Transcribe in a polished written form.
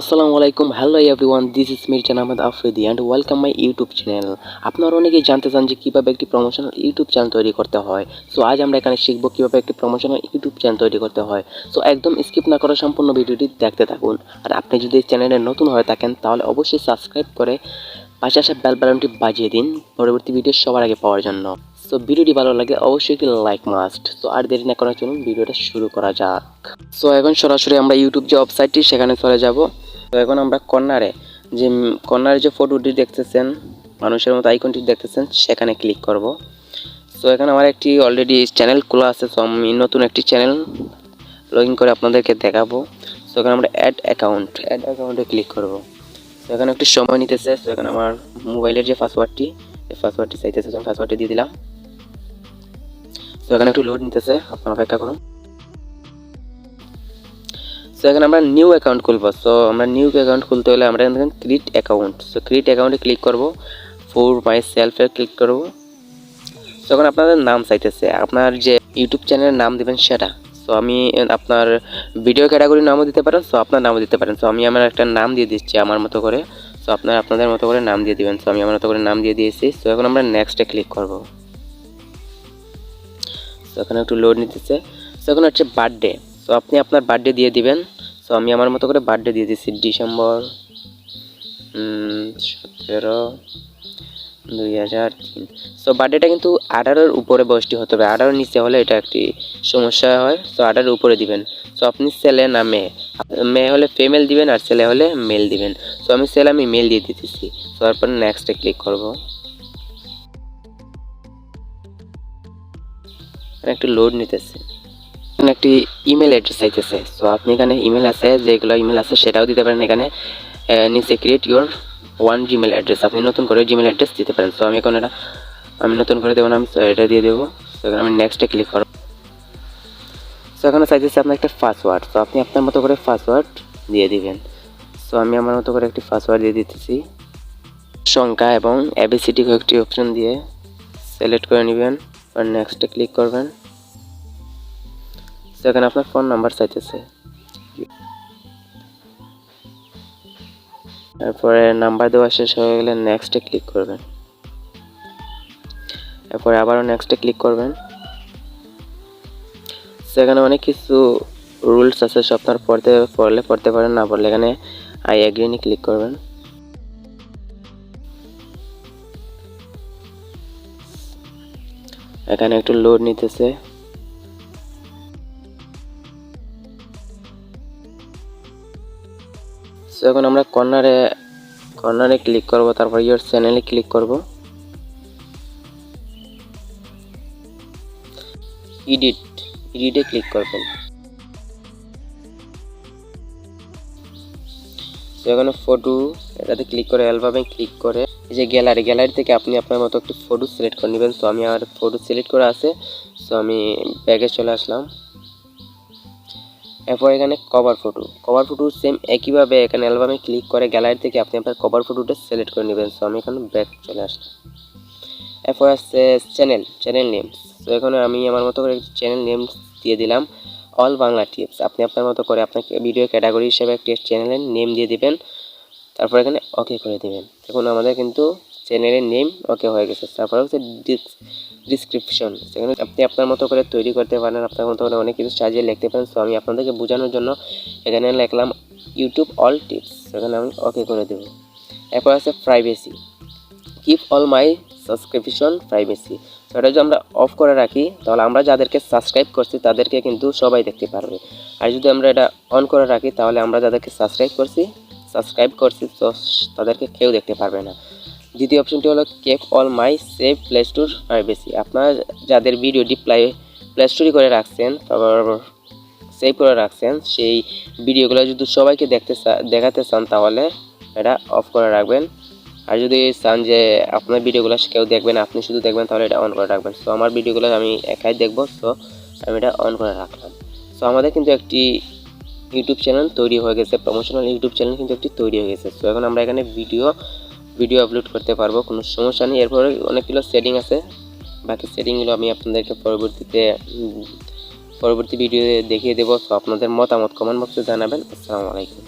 আসসালামু আলাইকুম, hello everyone, this is Mirzan Afridi and welcome my YouTube channel. আপনারা অনেকেই জানতে চান যে কীভাবে একটি প্রমোশনাল ইউটিউব চ্যানেল তৈরি করতে হয়। সো আজ আমরা এখানে শিখব কীভাবে একটি প্রমোশনাল ইউটিউব চ্যানেল তৈরি করতে হয়। সো একদম স্কিপ না করে সম্পূর্ণ ভিডিওটি দেখতে থাকুন। আর আপনি যদি এই চ্যানেলে নতুন হয়ে থাকেন তাহলে অবশ্যই সাবস্ক্রাইব করে পাশে আসা বেল বাটনটি বাজিয়ে দিন পরবর্তী ভিডিও সবার আগে পাওয়ার জন্য। সো ভিডিওটি ভালো লাগে অবশ্যই একটি লাইক মাস্ট। সো আর দেরি না করার জন্য ভিডিওটা শুরু করা যাক। সো এখন সরাসরি আমরা ইউটিউব যে ওয়েবসাইটটি সেখানে চলে যাব। তো এখন আমরা কর্নারে যে ফটোটি দেখতেছেন, মানুষের মতো আইকনটি দেখতেছেন, সেখানে ক্লিক করব। সো এখানে আমার একটি অলরেডি চ্যানেল খোলা আছে। সো আমি নতুন একটি চ্যানেল লগ ইন করে আপনাদেরকে দেখাবো। সো এখানে আমরা অ্যাড অ্যাকাউন্টে ক্লিক করব। সো এখানে একটু সময় নিতেছে। সো এখানে আমার মোবাইলের যে পাসওয়ার্ডটি চাইতেছে, আমি পাসওয়ার্ডটি দিয়ে দিলাম। সো এখানে একটু লোড নিতেছে, আপনারা অপেক্ষা করুন। সো এখানে আমরা নিউ অ্যাকাউন্ট খুলবো। সো আমরা নিউ অ্যাকাউন্ট খুলতে হলে আমরা এখানে ক্রিয়েট অ্যাকাউন্ট, সো ক্রিয়েট অ্যাকাউন্টে ক্লিক করব, ফর মাই সেলফে ক্লিক করব। সো এখন আপনাদের নাম চাইতেছে, আপনার যে ইউটিউব চ্যানেলের নাম দেবেন সেটা। সো আমি আপনার ভিডিও ক্যাটাগরির নামও দিতে পারেন, সো আপনার নামও দিতে পারেন। সো আমি আমার একটা নাম দিয়ে দিচ্ছি আমার মতো করে। সো আপনাদের মতো করে নাম দিয়ে দিবেন। সো আমি আমার মতো করে নাম দিয়ে দিয়েছি। সো এখন আমরা নেক্সটে ক্লিক করব। সো এখানে একটু লোড নিতেছে। সো এখন হচ্ছে বার্থডে। সো আপনি আপনার বার্থডে দিয়ে দিবেন। সো আমি আমার মতো করে বার্থডে দিয়ে দিচ্ছি ডিসেম্বর 17/2003। সো বার্থডেটা কিন্তু 18-এর উপরে বয়সটি হতে হবে, 18-এর নিচে হলে এটা একটি সমস্যা হয়। সো 18-এর উপরে দিবেন। সো আপনি ছেলে না মেয়ে, মেয়ে হলে ফিমেল দিবেন আর ছেলে হলে মেল দিবেন। সো আমি ছেলে, আমি মেল দিয়ে দিতেছি। সো তারপর নেক্সটে ক্লিক করব। একটু লোড নিতেছে। এখানে একটি ইমেল অ্যাড্রেস চাইতেছে। সো আপনি এখানে ইমেল আছে, যেগুলো ইমেল আছে সেটাও দিতে পারেন। এখানে নিচে create your one Gmail address, আপনি নতুন করে জিমেল অ্যাড্রেস দিতে পারেন। সো আমি এখন আমি নতুন করে দেবো না, আমি এটা দিয়ে দেবো। সো এখানে আমি নেক্সটে ক্লিক করব। সো এখানে চাইতেছে আপনার একটা পাসওয়ার্ড। সো আপনি আপনার মতো করে পাসওয়ার্ড দিয়ে দিবেন। সো আমি আমার মতো করে একটি পাসওয়ার্ড দিয়ে দিতেছি। সংখ্যা এবং এবিসিডি কয়েকটি অপশন দিয়ে সিলেক্ট করে নেবেন আর নেক্সটে ক্লিক করবেন। এখানে আপনার ফোন নাম্বার চাইতেছে, তারপরে নাম্বার দেওয়া শেষ হয়ে গেলে নেক্সটে ক্লিক করবেন। এরপরে আবারও নেক্সটে ক্লিক করবেন। সেখানে অনেক কিছু রুলস আছে, সব আপনার পড়তে পারেন, না পড়লে এখানে আই এগ্রি নিয়ে ক্লিক করবেন। এখানে একটু লোড নিতেছে। সো এখন আমরা কর্নারে ক্লিক করব, তারপর ইয়োর চ্যানেলে ক্লিক করব। এডিটে ক্লিক করবেন। সো এখানে ফটো, এটাতে ক্লিক করে অ্যালবামে ক্লিক করে এই যে গ্যালারি থেকে আপনি আপনার মতো একটি ফটো সিলেক্ট করে নেবেন। সো আমি আমার ফটো সিলেক্ট করা আছে। সো আমি ব্যাগে চলে আসলাম। এরপর এখানে কভার ফটো সেম একইভাবে এখানে অ্যালবামে ক্লিক করে গ্যালারি থেকে আপনি আপনার কভার ফটোটা সিলেক্ট করে নেবেন। সো আমি এখানে ব্যাক চলে আসলাম। এরপর আছে চ্যানেল নেম। সো এখানে আমি আমার মতো করে চ্যানেল নেম দিয়ে দিলাম অল বাংলা টিপস। আপনি আপনার মতো করে আপনাকে ভিডিও ক্যাটাগরি হিসেবে একটি চ্যানেলের নেম দিয়ে দিবেন। তারপর এখানে ওকে করে দেবেন। দেখুন আমাদের কিন্তু চ্যানেলের নেম ওকে হয়ে গেছে। তারপর হচ্ছে ডিসক্রিপশন, সেখানে আপনি আপনার মতো করে তৈরি করতে পারেন, আপনার মতো করে অনেক কিছু সাজিয়ে লিখতে পারেন। সো আমি আপনাদেরকে বোঝানোর জন্য এখানে লিখলাম ইউটিউব অল টিপস, সেখানে আমি ওকে করে দেবো। এরপর আছে privacy, keep all my subscription privacy. সেটা যদি আমরা অফ করে রাখি তাহলে আমরা যাদেরকে সাবস্ক্রাইব করছি তাদেরকে কিন্তু সবাই দেখতে পারবে। আর যদি আমরা এটা অন করে রাখি তাহলে আমরা যাদেরকে সাবস্ক্রাইব করছি তো তাদেরকে কেউ দেখতে পারবে না। দ্বিতীয় অপশনটি হলো keep all my save Play Store privacy. আপনারা যাদের ভিডিওটি প্লে স্টোরে করে রাখছেন, তারপর সেভ করে রাখছেন, সেই ভিডিওগুলো যদি সবাইকে দেখাতে চান তাহলে এটা অফ করে রাখবেন। আর যদি চান যে আপনার ভিডিওগুলো কেউ দেখবেন, আপনি শুধু দেখবেন, তাহলে এটা অন করে রাখবেন। সো আমার ভিডিওগুলো আমি একাই দেখবো, সো আমি এটা অন করে রাখলাম। সো আমাদের কিন্তু একটি ইউটিউব চ্যানেল তৈরি হয়ে গেছে, প্রমোশনাল ইউটিউব চ্যানেল কিন্তু একটি তৈরি হয়ে গেছে। সো এখন আমরা এখানে ভিডিও আপলোড করতে পারবো, কোনো সমস্যা নেই। এরপরে অনেকগুলো সেটিং আছে, বাকি সেটিংগুলো আমি আপনাদেরকে পরবর্তী ভিডিও দেখিয়ে দেবো। সো আপনাদের মতামত কমেন্ট বক্সে জানাবেন। আসসালামু আলাইকুম।